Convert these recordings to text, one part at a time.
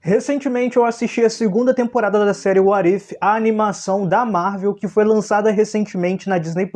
Recentemente eu assisti a segunda temporada da série What If, a animação da Marvel, que foi lançada recentemente na Disney+.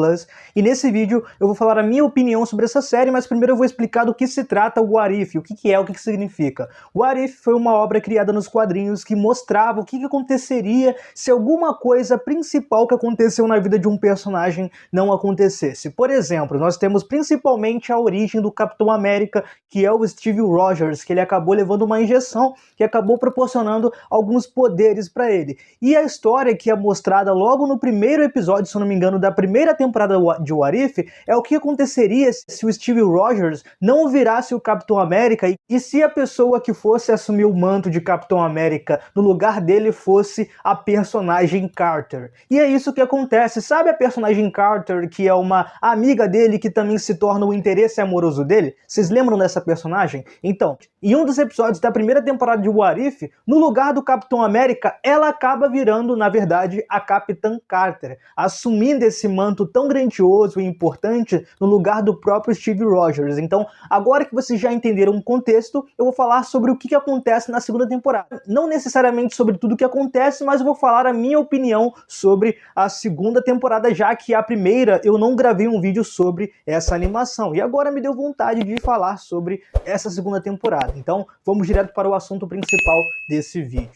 E nesse vídeo eu vou falar a minha opinião sobre essa série, mas primeiro eu vou explicar do que se trata o What If, o que é, o que significa. O What If foi uma obra criada nos quadrinhos que mostrava o que aconteceria se alguma coisa principal que aconteceu na vida de um personagem não acontecesse. Por exemplo, nós temos principalmente a origem do Capitão América, que é o Steve Rogers, que ele acabou levando uma injeção que acabou proporcionando alguns poderes para ele. E a história que é mostrada logo no primeiro episódio, se eu não me engano, da primeira temporada de What If, é o que aconteceria se o Steve Rogers não virasse o Capitão América e se a pessoa que fosse assumir o manto de Capitão América no lugar dele fosse a personagem Carter. E é isso que acontece. Sabe a personagem Carter, que é uma amiga dele que também se torna o interesse amoroso dele? Vocês lembram dessa personagem? Então, em um dos episódios da primeira temporada de What If, no lugar do Capitão América, ela acaba virando, na verdade, a Capitã Carter, assumindo esse manto tão grandioso e importante no lugar do próprio Steve Rogers. Então, agora que vocês já entenderam o contexto, eu vou falar sobre o que acontece na segunda temporada. Não necessariamente sobre tudo o que acontece, mas eu vou falar a minha opinião sobre a segunda temporada, já que a primeira eu não gravei um vídeo sobre essa animação. E agora me deu vontade de falar sobre essa segunda temporada. Então, vamos direto para o assunto principal desse vídeo.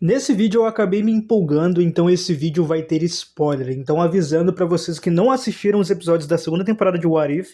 Nesse vídeo eu acabei me empolgando, então esse vídeo vai ter spoiler. Então avisando para vocês que não assistiram os episódios da segunda temporada de What If,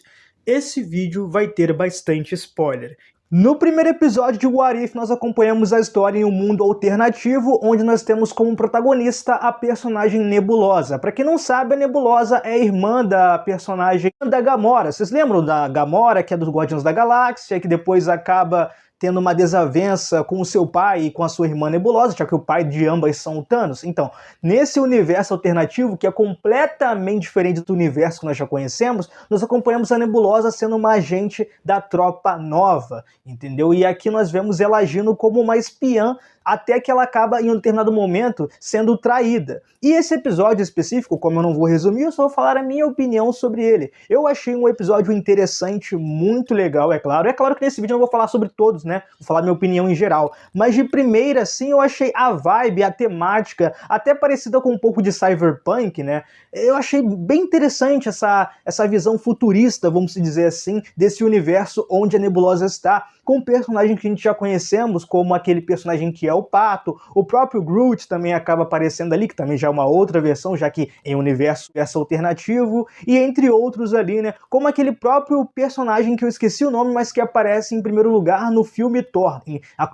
esse vídeo vai ter bastante spoiler. No primeiro episódio de What If, nós acompanhamos a história em um mundo alternativo, onde nós temos como protagonista a personagem Nebulosa. Para quem não sabe, a Nebulosa é irmã da personagem da Gamora. Vocês lembram da Gamora, que é dos Guardiões da Galáxia, que depois acaba tendo uma desavença com o seu pai e com a sua irmã Nebulosa, já que o pai de ambas são o Thanos. Então, nesse universo alternativo, que é completamente diferente do universo que nós já conhecemos, nós acompanhamos a Nebulosa sendo uma agente da Tropa Nova, entendeu? E aqui nós vemos ela agindo como uma espiã, até que ela acaba, em um determinado momento, sendo traída. E esse episódio específico, como eu não vou resumir, eu só vou falar a minha opinião sobre ele. Eu achei um episódio interessante, muito legal, é claro. É claro que nesse vídeo eu não vou falar sobre todos, né? Vou falar minha opinião em geral. Mas de primeira, sim, eu achei a vibe, a temática, até parecida com um pouco de cyberpunk, né? Eu achei bem interessante essa visão futurista, vamos dizer assim, desse universo onde a Nebulosa está, com personagens que a gente já conhecemos, como aquele personagem que é o Pato, o próprio Groot também acaba aparecendo ali, que também já é uma outra versão, já que em um universo alternativo, e entre outros ali, né, como aquele próprio personagem que eu esqueci o nome, mas que aparece em primeiro lugar no filme Thor,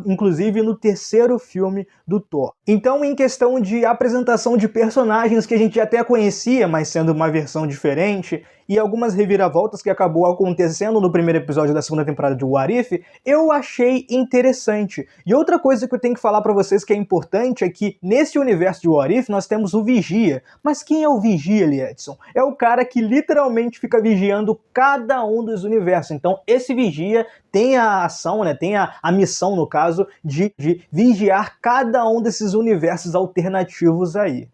inclusive no terceiro filme do Thor. Então, em questão de apresentação de personagens que a gente até conhecia, mas sendo uma versão diferente, e algumas reviravoltas que acabou acontecendo no primeiro episódio da segunda temporada de What If, eu achei interessante. E outra coisa que eu tenho que falar pra vocês que é importante é que nesse universo de What If nós temos o Vigia. Mas quem é o Vigia, Edson? É o cara que literalmente fica vigiando cada um dos universos. Então esse Vigia tem a ação, né, tem a missão, no caso, de vigiar cada um desses universos alternativos aí.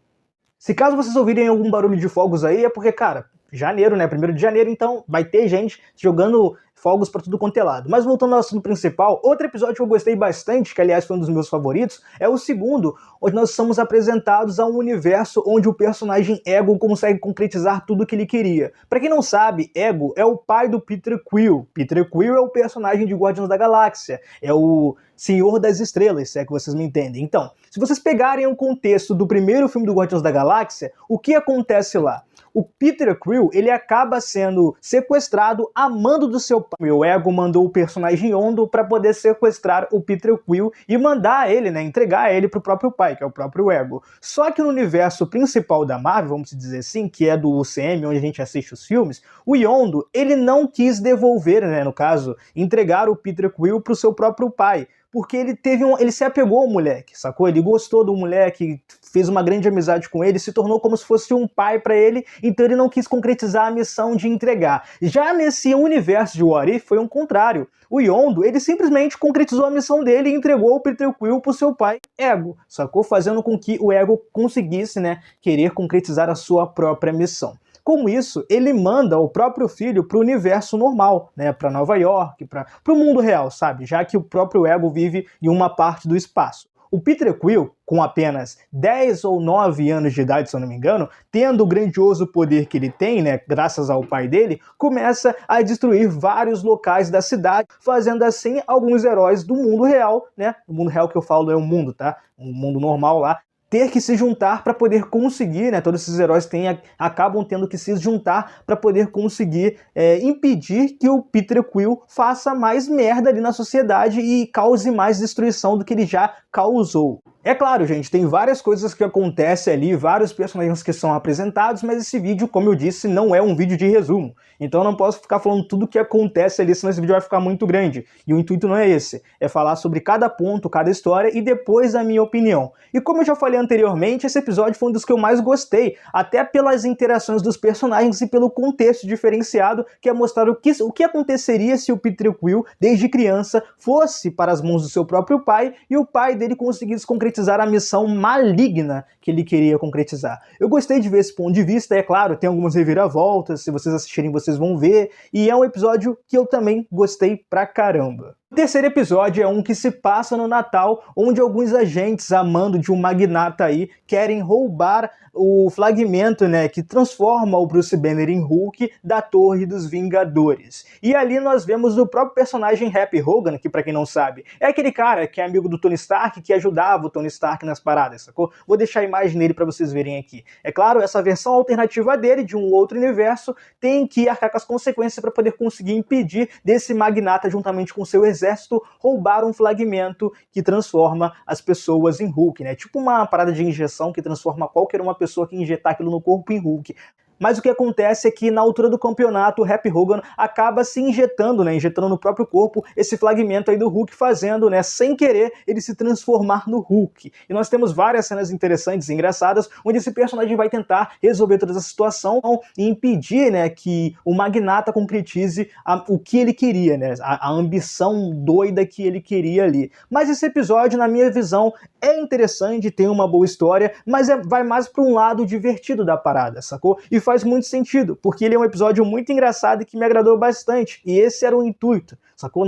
Se caso vocês ouvirem algum barulho de fogos aí, é porque, cara, janeiro, né? 1º de janeiro, então vai ter gente jogando fogos pra tudo quanto é lado. Mas voltando ao assunto principal, outro episódio que eu gostei bastante, que aliás foi um dos meus favoritos, é o segundo, onde nós somos apresentados a um universo onde o personagem Ego consegue concretizar tudo o que ele queria. Pra quem não sabe, Ego é o pai do Peter Quill. Peter Quill é o personagem de Guardiões da Galáxia, é o Senhor das Estrelas, se é que vocês me entendem. Então, se vocês pegarem o contexto do primeiro filme do Guardiões da Galáxia, o que acontece lá? O Peter Quill, ele acaba sendo sequestrado a mando do seu pai. O Ego mandou o personagem Yondu para poder sequestrar o Peter Quill e mandar ele, né, entregar ele pro próprio pai, que é o próprio Ego. Só que no universo principal da Marvel, vamos dizer assim, que é do UCM, onde a gente assiste os filmes, o Yondu, ele não quis devolver, né, no caso, entregar o Peter Quill pro seu próprio pai. Porque ele se apegou ao moleque, sacou? Ele gostou do moleque, fez uma grande amizade com ele, se tornou como se fosse um pai pra ele, então ele não quis concretizar a missão de entregar. Já nesse universo de What If foi um contrário. O Yondu, ele simplesmente concretizou a missão dele e entregou o Peter Quill pro seu pai Ego, sacou? Fazendo com que o Ego conseguisse, né, querer concretizar a sua própria missão. Com isso, ele manda o próprio filho para o universo normal, né, para Nova York, para o mundo real, sabe? Já que o próprio Ego vive em uma parte do espaço. O Peter Quill, com apenas 10 ou 9 anos de idade, se eu não me engano, tendo o grandioso poder que ele tem, né, graças ao pai dele, começa a destruir vários locais da cidade, fazendo assim alguns heróis do mundo real, né, o mundo real que eu falo é o mundo, tá? Um mundo normal lá, ter que se juntar para poder conseguir, né, todos esses heróis acabam tendo que se juntar para poder conseguir impedir que o Peter Quill faça mais merda ali na sociedade e cause mais destruição do que ele já causou. É claro, gente, tem várias coisas que acontecem ali, vários personagens que são apresentados, mas esse vídeo, como eu disse, não é um vídeo de resumo. Então eu não posso ficar falando tudo o que acontece ali, senão esse vídeo vai ficar muito grande. E o intuito não é esse, é falar sobre cada ponto, cada história e depois a minha opinião. E como eu já falei anteriormente, esse episódio foi um dos que eu mais gostei, até pelas interações dos personagens e pelo contexto diferenciado, que é mostrar o que aconteceria se o Peter Quill, desde criança, fosse para as mãos do seu próprio pai e o pai dele conseguisse concretizar a missão maligna que ele queria concretizar. Eu gostei de ver esse ponto de vista, é claro, tem algumas reviravoltas, se vocês assistirem vocês vão ver, e é um episódio que eu também gostei pra caramba. O terceiro episódio é um que se passa no Natal, onde alguns agentes, a mando de um magnata aí, querem roubar o fragmento, né, que transforma o Bruce Banner em Hulk da Torre dos Vingadores. E ali nós vemos o próprio personagem Happy Hogan, que pra quem não sabe, é aquele cara que é amigo do Tony Stark, que ajudava o Tony Stark nas paradas, sacou? Vou deixar a imagem dele pra vocês verem aqui. É claro, essa versão alternativa dele, de um outro universo, tem que arcar com as consequências para poder conseguir impedir desse magnata, juntamente com seu exército, roubar um fragmento que transforma as pessoas em Hulk, né? Tipo uma parada de injeção que transforma qualquer uma pessoa que injetar aquilo no corpo em Hulk. Mas o que acontece é que na altura do campeonato o Happy Hogan acaba se injetando, né, injetando no próprio corpo esse fragmento aí do Hulk, fazendo, né, sem querer, ele se transformar no Hulk. E nós temos várias cenas interessantes e engraçadas, onde esse personagem vai tentar resolver toda essa situação e impedir, né, que o magnata concretize o que ele queria, né, a ambição doida que ele queria ali. Mas esse episódio, na minha visão, é interessante, tem uma boa história, mas vai mais para um lado divertido da parada, sacou? E faz muito sentido, porque ele é um episódio muito engraçado e que me agradou bastante, e esse era o intuito, sacou?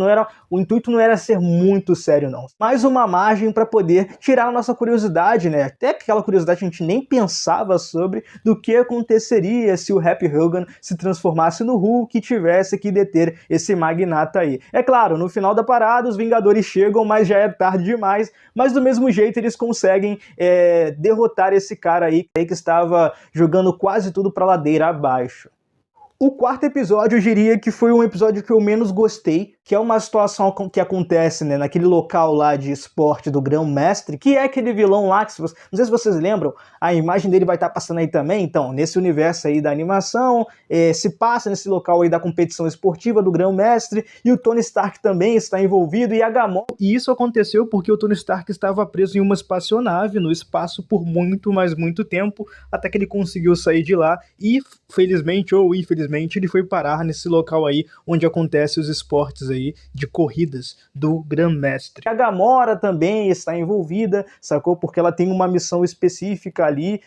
O intuito não era ser muito sério, não. Mais uma margem para poder tirar a nossa curiosidade, né? Até aquela curiosidade que a gente nem pensava sobre, do que aconteceria se o Happy Hogan se transformasse no Hulk e tivesse que deter esse magnata aí. É claro, no final da parada os Vingadores chegam, mas já é tarde demais, mas do mesmo jeito eles conseguem derrotar esse cara aí que estava jogando quase tudo pra ladeira abaixo. O quarto episódio eu diria que foi um episódio que eu menos gostei, que é uma situação que acontece, né, naquele local lá de esporte do Grão-Mestre, que é aquele vilão lá, que não sei se vocês lembram, a imagem dele vai estar passando aí também. Então, nesse universo aí da animação, se passa nesse local aí da competição esportiva do Grão-Mestre, e o Tony Stark também está envolvido, e a Gamora. E isso aconteceu porque o Tony Stark estava preso em uma espaçonave no espaço por muito, mas muito tempo, até que ele conseguiu sair de lá, e felizmente ou infelizmente ele foi parar nesse local aí onde acontecem os esportes aí de corridas do Grão-Mestre. A Gamora também está envolvida, sacou? Porque ela tem uma missão específica ali.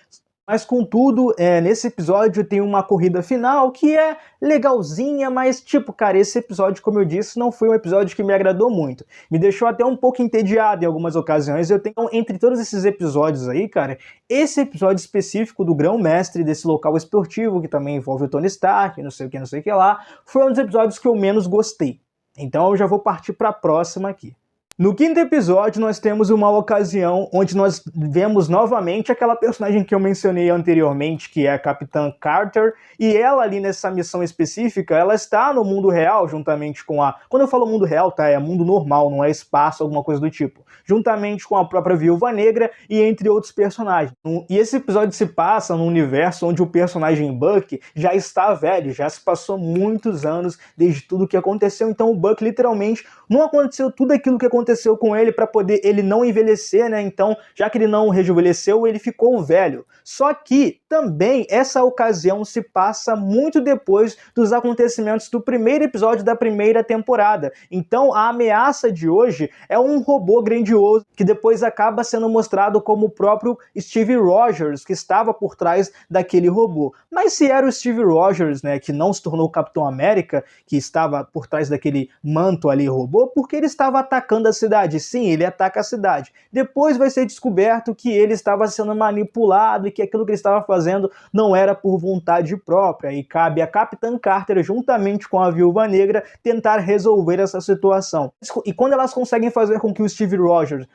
Mas contudo, nesse episódio tem uma corrida final que é legalzinha, mas tipo, cara, esse episódio, como eu disse, não foi um episódio que me agradou muito. Me deixou até um pouco entediado em algumas ocasiões. Eu tenho, entre todos esses episódios aí, cara, esse episódio específico do Grão-Mestre, desse local esportivo, que também envolve o Tony Stark, não sei o que lá, foi um dos episódios que eu menos gostei. Então eu já vou partir para a próxima aqui. No quinto episódio, nós temos uma ocasião onde nós vemos novamente aquela personagem que eu mencionei anteriormente, que é a Capitã Carter, e ela ali nessa missão específica, ela está no mundo real, juntamente com a... Quando eu falo mundo real, tá? É mundo normal, não é espaço, alguma coisa do tipo. Juntamente com a própria Viúva Negra e entre outros personagens. E esse episódio se passa num universo onde o personagem Buck já está velho, já se passou muitos anos desde tudo que aconteceu, então o Buck literalmente não aconteceu tudo aquilo que aconteceu aconteceu com ele para poder ele não envelhecer, né? Então, já que ele não rejuvenesceu, ele ficou velho. Só que também essa ocasião se passa muito depois dos acontecimentos do primeiro episódio da primeira temporada. Então, a ameaça de hoje é um robô grandioso que depois acaba sendo mostrado como o próprio Steve Rogers, que estava por trás daquele robô. Mas se era o Steve Rogers, né, que não se tornou o Capitão América, que estava por trás daquele manto ali robô, porque ele estava atacando a cidade. Sim, ele ataca a cidade. Depois vai ser descoberto que ele estava sendo manipulado e que aquilo que ele estava fazendo não era por vontade própria, e cabe a Capitã Carter, juntamente com a Viúva Negra, tentar resolver essa situação. E quando elas conseguem fazer com que o Steve Rogers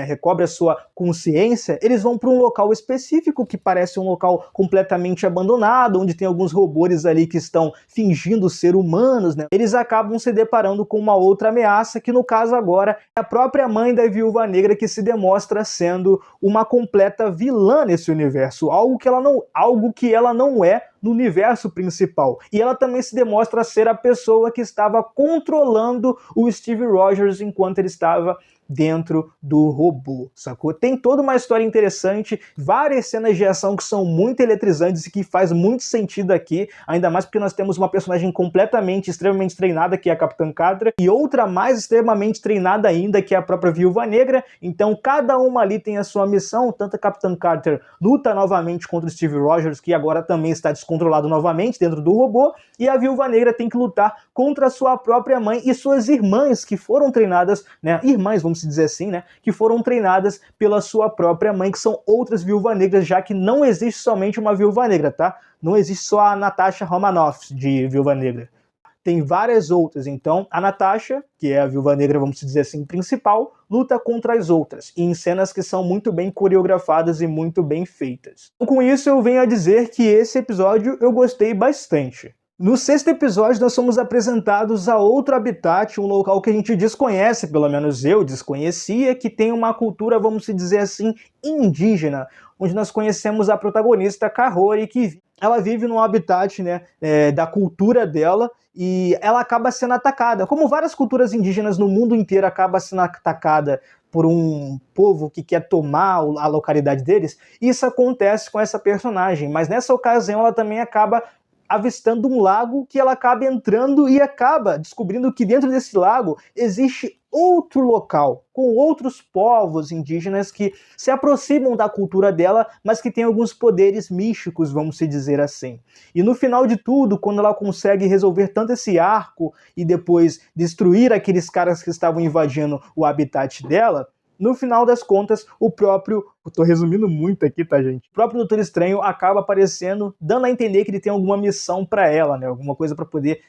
recobre a sua consciência, eles vão para um local específico que parece um local completamente abandonado, onde tem alguns robôs ali que estão fingindo ser humanos, né? Eles acabam se deparando com uma outra ameaça, que no caso agora é a própria mãe da Viúva Negra, que se demonstra sendo uma completa vilã nesse universo, algo que ela não é no universo principal. E ela também se demonstra ser a pessoa que estava controlando o Steve Rogers enquanto ele estava dentro do robô, sacou? Tem toda uma história interessante, várias cenas de ação que são muito eletrizantes e que faz muito sentido aqui, ainda mais porque nós temos uma personagem extremamente treinada, que é a Capitã Carter, e outra mais extremamente treinada ainda, que é a própria Viúva Negra. Então cada uma ali tem a sua missão. Tanto a Capitã Carter luta novamente contra o Steve Rogers, que agora também está descontrolado novamente dentro do robô, e a Viúva Negra tem que lutar contra a sua própria mãe e suas irmãs, que foram treinadas, né, irmãs, vamos dizer assim, né, que foram treinadas pela sua própria mãe, que são outras Viúvas Negras, já que não existe somente uma Viúva Negra, tá? Não existe só a Natasha Romanoff de Viúva Negra. Tem várias outras. Então a Natasha, que é a Viúva Negra, vamos dizer assim, principal, luta contra as outras, e em cenas que são muito bem coreografadas e muito bem feitas. Com isso eu venho a dizer que esse episódio eu gostei bastante. No sexto episódio nós somos apresentados a outro habitat, um local que a gente desconhece, pelo menos eu desconhecia, que tem uma cultura, vamos dizer assim, indígena, onde nós conhecemos a protagonista Kahori, que ela vive num habitat, né, da cultura dela, e ela acaba sendo atacada, como várias culturas indígenas no mundo inteiro acabam sendo atacada por um povo que quer tomar a localidade deles. Isso acontece com essa personagem, mas nessa ocasião ela também acaba avistando um lago, que ela acaba entrando e acaba descobrindo que dentro desse lago existe outro local, com outros povos indígenas que se aproximam da cultura dela, mas que tem alguns poderes místicos, vamos dizer assim. E no final de tudo, quando ela consegue resolver tanto esse arco e depois destruir aqueles caras que estavam invadindo o habitat dela, no final das contas, o próprio... Eu tô resumindo muito aqui, tá, gente? O próprio Doutor Estranho acaba aparecendo, dando a entender que ele tem alguma missão pra ela, né? Alguma coisa pra poder...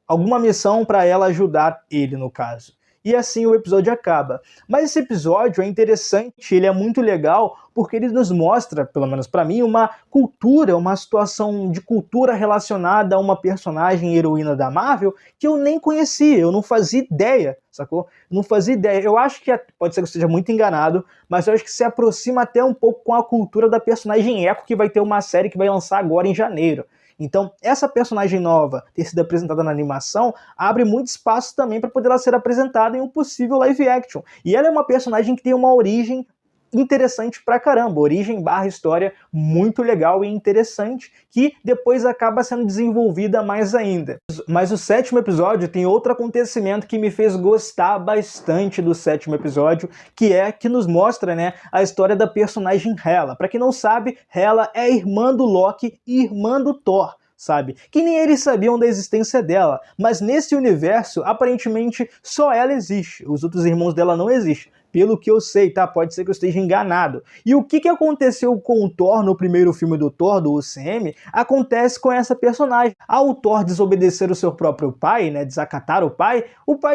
Alguma missão pra ela ajudar ele, no caso. E assim o episódio acaba. Mas esse episódio é interessante, ele é muito legal, porque ele nos mostra, pelo menos pra mim, uma cultura, uma situação de cultura relacionada a uma personagem heroína da Marvel que eu nem conhecia, eu não fazia ideia, sacou? Não fazia ideia. Eu acho que, pode ser que eu esteja muito enganado, mas eu acho que se aproxima até um pouco com a cultura da personagem Echo, que vai ter uma série que vai lançar agora em janeiro. Então, essa personagem nova ter sido apresentada na animação abre muito espaço também para poder ela ser apresentada em um possível live action. E ela é uma personagem que tem uma origem interessante pra caramba, origem / história muito legal e interessante, que depois acaba sendo desenvolvida mais ainda. Mas o sétimo episódio tem outro acontecimento que me fez gostar bastante do sétimo episódio, que nos mostra, né, a história da personagem Hela. Pra quem não sabe, Hela é irmã do Loki e irmã do Thor, sabe? Que nem eles sabiam da existência dela, mas nesse universo, aparentemente, só ela existe, os outros irmãos dela não existem. Pelo que eu sei, tá? Pode ser que eu esteja enganado. E o que aconteceu com o Thor no primeiro filme do Thor, do UCM, acontece com essa personagem. Ao Thor desobedecer o seu próprio pai, né, desacatar o pai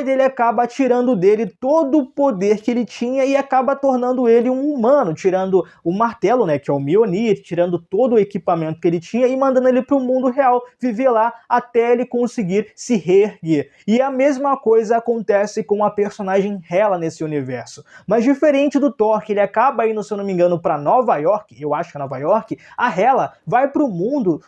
dele acaba tirando dele todo o poder que ele tinha e acaba tornando ele um humano, tirando o martelo, né, que é o Mjolnir, tirando todo o equipamento que ele tinha e mandando ele para o mundo real, viver lá até ele conseguir se reerguer. E a mesma coisa acontece com a personagem Hela nesse universo. Mas diferente do Thor, que ele acaba indo, se eu não me engano, para Nova York, eu acho que é Nova York, a Hela vai para o mundo,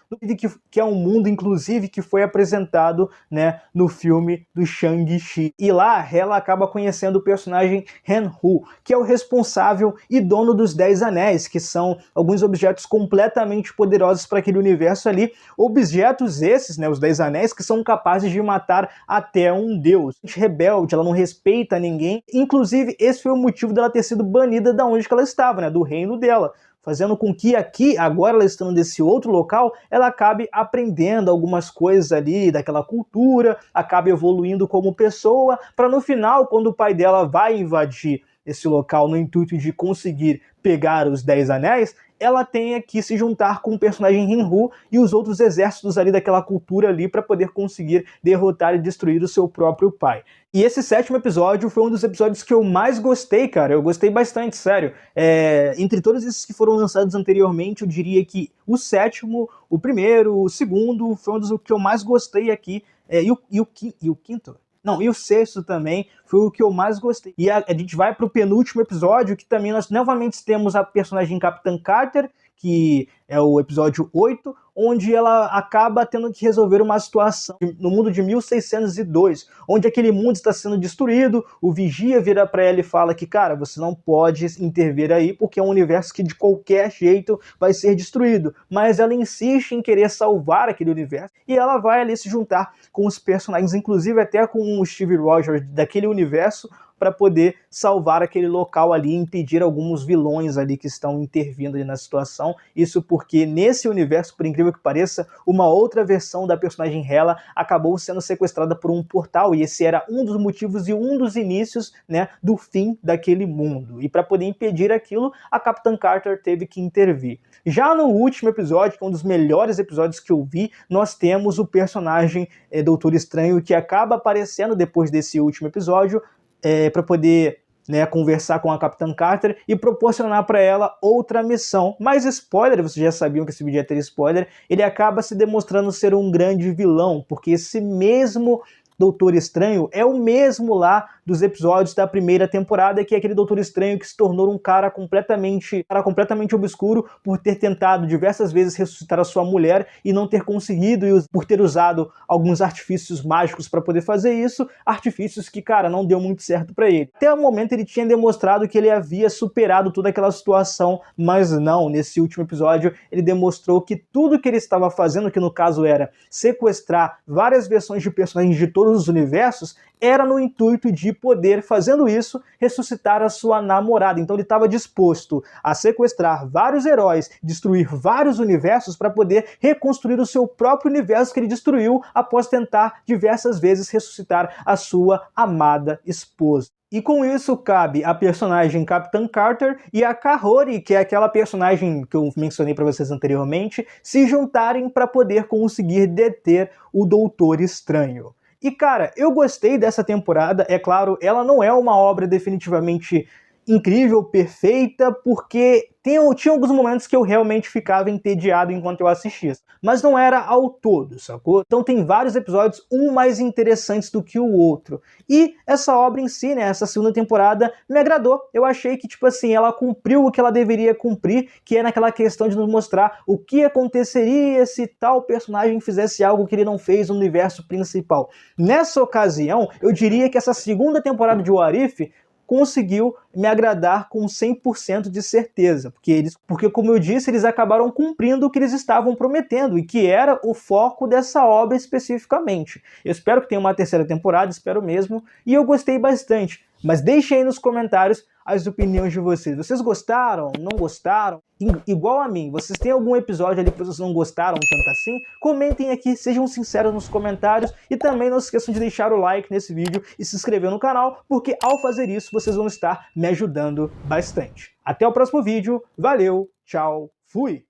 que é um mundo, inclusive, que foi apresentado, né, no filme do Shang-Chi. E lá a Hela acaba conhecendo o personagem Han-Hu, que é o responsável e dono dos 10 Anéis, que são alguns objetos completamente poderosos para aquele universo ali. Objetos esses, né, os 10 Anéis, que são capazes de matar até um deus. Rebelde, ela não respeita ninguém. Inclusive, esse foi o motivo dela ter sido banida da onde que ela estava, né, do reino dela, fazendo com que aqui, agora ela estando nesse outro local, ela acabe aprendendo algumas coisas ali daquela cultura, acabe evoluindo como pessoa, para no final, quando o pai dela vai invadir esse local no intuito de conseguir pegar os 10 Anéis, ela tenha que se juntar com o personagem Han-Hu e os outros exércitos ali daquela cultura ali para poder conseguir derrotar e destruir o seu próprio pai. E esse 7º episódio foi um dos episódios que eu mais gostei, cara. Eu gostei bastante, sério. Entre todos esses que foram lançados anteriormente, eu diria que o 7º, o 1º, o 2º foi um dos que eu mais gostei aqui. E o 5º? Não, e o 6º também foi o que eu mais gostei. E a gente vai pro penúltimo episódio, que também nós novamente temos a personagem Capitã Carter, que é o episódio 8, onde ela acaba tendo que resolver uma situação no mundo de 1602, onde aquele mundo está sendo destruído, o Vigia vira para ela e fala que, cara, você não pode intervir aí, porque é um universo que de qualquer jeito vai ser destruído. Mas ela insiste em querer salvar aquele universo, e ela vai ali se juntar com os personagens, inclusive até com o Steve Rogers daquele universo, para poder salvar aquele local ali e impedir alguns vilões ali que estão intervindo ali na situação. Isso porque nesse universo, por incrível que pareça, uma outra versão da personagem Hela acabou sendo sequestrada por um portal, e esse era um dos motivos e um dos inícios, né, do fim daquele mundo. E para poder impedir aquilo, a Capitã Carter teve que intervir. Já no último episódio, que é um dos melhores episódios que eu vi, nós temos o personagem Doutor Estranho, que acaba aparecendo depois desse último episódio, para poder, né, conversar com a Capitã Carter e proporcionar para ela outra missão. Mas spoiler, vocês já sabiam que esse vídeo ia ter spoiler, ele acaba se demonstrando ser um grande vilão, porque esse mesmo Doutor Estranho é o mesmo lá dos episódios da primeira temporada, que é aquele Doutor Estranho que se tornou um cara completamente obscuro por ter tentado diversas vezes ressuscitar a sua mulher e não ter conseguido, e por ter usado alguns artifícios mágicos para poder fazer isso, artifícios que, cara, não deu muito certo para ele. Até o momento ele tinha demonstrado que ele havia superado toda aquela situação, mas não, nesse último episódio ele demonstrou que tudo que ele estava fazendo, que no caso era sequestrar várias versões de personagens de todos os universos, era no intuito de poder, fazendo isso, ressuscitar a sua namorada. Então ele estava disposto a sequestrar vários heróis, destruir vários universos para poder reconstruir o seu próprio universo que ele destruiu após tentar diversas vezes ressuscitar a sua amada esposa. E com isso cabe a personagem Capitã Carter e a Kahori, que é aquela personagem que eu mencionei para vocês anteriormente, se juntarem para poder conseguir deter o Doutor Estranho. E cara, eu gostei dessa temporada, é claro, ela não é uma obra definitivamente incrível, perfeita, porque tinha alguns momentos que eu realmente ficava entediado enquanto eu assistia, mas não era ao todo, sacou? Então tem vários episódios, um mais interessantes do que o outro. E essa obra em si, né, essa segunda temporada, me agradou. Eu achei que, tipo assim, ela cumpriu o que ela deveria cumprir, que é naquela questão de nos mostrar o que aconteceria se tal personagem fizesse algo que ele não fez no universo principal. Nessa ocasião, eu diria que essa segunda temporada de What If conseguiu me agradar com 100% de certeza, porque como eu disse, eles acabaram cumprindo o que eles estavam prometendo, e que era o foco dessa obra especificamente. Eu espero que tenha uma terceira temporada, espero mesmo, e eu gostei bastante. Mas deixem aí nos comentários as opiniões de vocês. Vocês gostaram? Não gostaram? Igual a mim, vocês têm algum episódio ali que vocês não gostaram tanto assim? Comentem aqui, sejam sinceros nos comentários, e também não se esqueçam de deixar o like nesse vídeo e se inscrever no canal, porque ao fazer isso vocês vão estar me ajudando bastante. Até o próximo vídeo, valeu, tchau, fui!